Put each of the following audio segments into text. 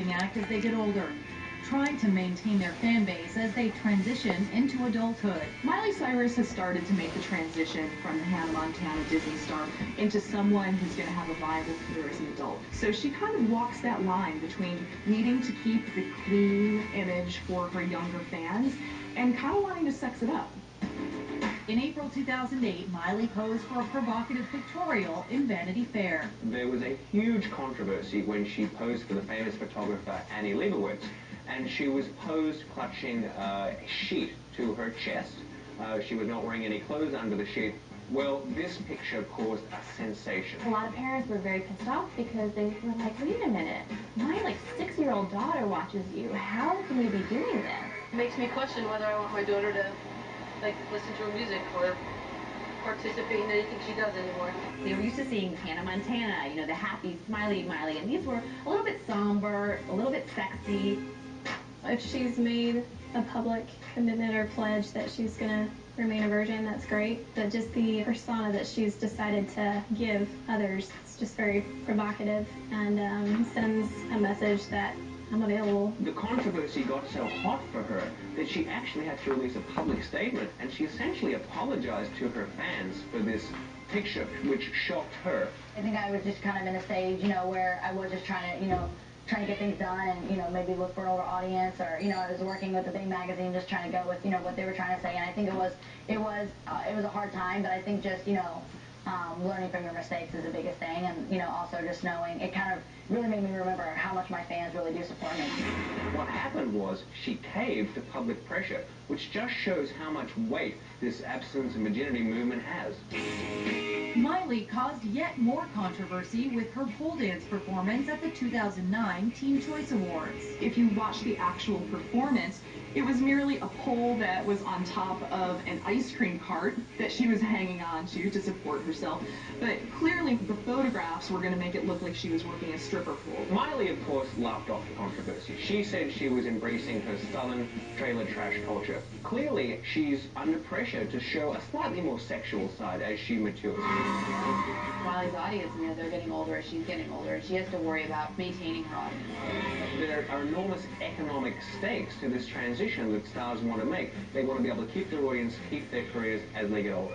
act as they get older, trying to maintain their fan base as they transition into adulthood. Miley Cyrus has started to make the transition from the Hannah Montana Disney star into someone who's going to have a viable career as an adult. So she kind of walks that line between needing to keep the clean image for her younger fans and kind of wanting to sex it up. In April 2008, Miley posed for a provocative pictorial in Vanity Fair. There was a huge controversy when she posed for the famous photographer Annie Leibovitz, and she was posed clutching a sheet to her chest. She was not wearing any clothes under the sheet. Well, this picture caused a sensation. A lot of parents were very pissed off because they were like, wait a minute, my 6-year-old daughter watches you. How can you be doing this? It makes me question whether I want my daughter to listen to her music or participate in anything she does anymore. They were used to seeing Hannah Montana, the happy, smiley Miley, and these were a little bit somber, a little bit sexy. If she's made a public commitment or pledge that she's going to remain a virgin, that's great. But just the persona that she's decided to give others, it's just very provocative and sends a message that I'm available. The controversy got so hot for her that she actually had to release a public statement, and she essentially apologized to her fans for this picture, which shocked her. I think I was just kind of in a stage, where I was just trying to get things done and, maybe look for an older audience, or, I was working with the big magazine just trying to go with, what they were trying to say, and I think it was a hard time, but I think just, learning from your mistakes is the biggest thing, and, also just knowing, it kind of really made me remember how much my fans really do support me. What happened was she caved to public pressure, which just shows how much weight this abstinence and virginity movement has. Miley caused yet more controversy with her pole dance performance at the 2009 Teen Choice Awards. If you watch the actual performance, it was merely a pole that was on top of an ice cream cart that she was hanging on to support herself. But clearly the photographs were going to make it look like she was working a stripper pole. Miley, of course, laughed off the controversy. She said she was embracing her southern trailer trash culture. Clearly, she's under pressure to show a slightly more sexual side as she matures. Miley's audience, they're getting older as she's getting older, and she has to worry about maintaining her audience. There are enormous economic stakes to this transition that stars want to make. They want to be able to keep their audience, keep their careers as they get older.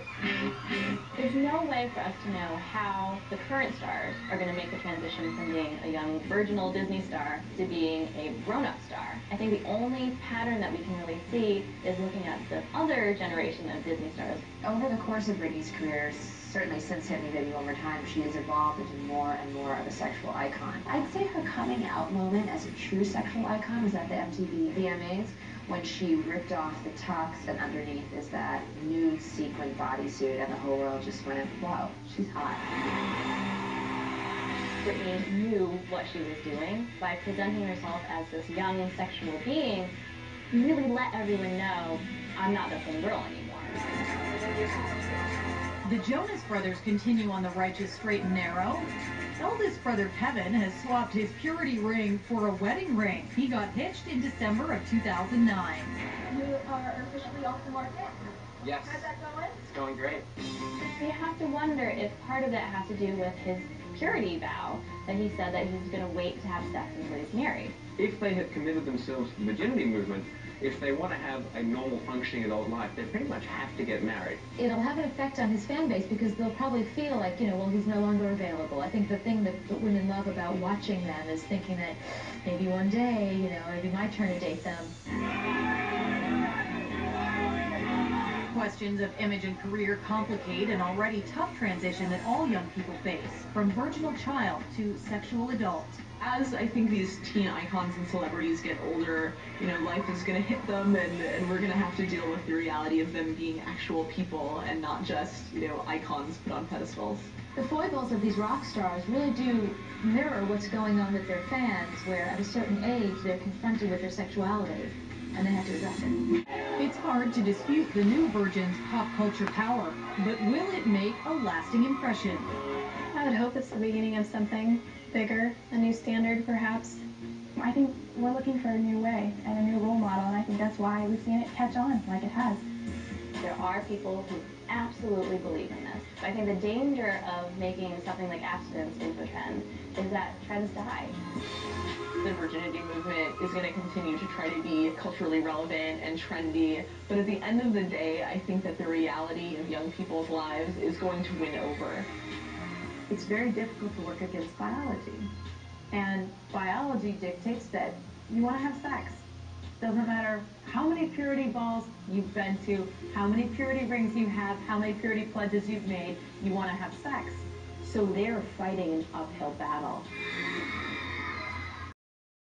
There's no way for us to know how the current stars are going to make the transition from being a young virginal Disney star to being a grown-up star. I think the only pattern that we can really see is looking at the other generation of Disney stars. Over the course of Britney's career, certainly since Hit Me Baby One More Time, she has evolved into more and more of a sexual icon. I'd say her coming out moment as a true sexual icon was at the MTV VMAs, when she ripped off the tux and underneath is that nude sequin bodysuit, and the whole world just went, wow, she's hot. Britney knew what she was doing. By presenting herself as this young sexual being, really let everyone know, I'm not the same girl anymore. The Jonas Brothers continue on the righteous straight and narrow. Eldest brother Kevin has swapped his purity ring for a wedding ring. He got hitched in December of 2009. You are officially off the market? Yes. How's that going? It's going great. You have to wonder if part of that has to do with his purity vow, that he said that he was going to wait to have sex until he's married. If they have committed themselves to the virginity movement, if they want to have a normal functioning adult life, they pretty much have to get married. It'll have an effect on his fan base because they'll probably feel like, well, he's no longer available. I think the thing that women love about watching them is thinking that maybe one day, it'll be my turn to date them. Questions of image and career complicate an already tough transition that all young people face, from virginal child to sexual adult. As I think these teen icons and celebrities get older, life is going to hit them, and we're going to have to deal with the reality of them being actual people and not just, icons put on pedestals. The foibles of these rock stars really do mirror what's going on with their fans, where at a certain age they're confronted with their sexuality, and they have to address it. It's hard to dispute the new Virgin's pop culture power, but will it make a lasting impression? I would hope it's the beginning of something bigger, a new standard perhaps. I think we're looking for a new way and a new role model, and I think that's why we've seen it catch on like it has. There are people who absolutely believe in this. I think the danger of making something like abstinence into a trend is that trends die. The virginity movement is going to continue to try to be culturally relevant and trendy, but at the end of the day, I think that the reality of young people's lives is going to win over. It's very difficult to work against biology, and biology dictates that you want to have sex. Doesn't matter how many purity balls you've been to, how many purity rings you have, how many purity pledges you've made, you want to have sex. So they're fighting an uphill battle.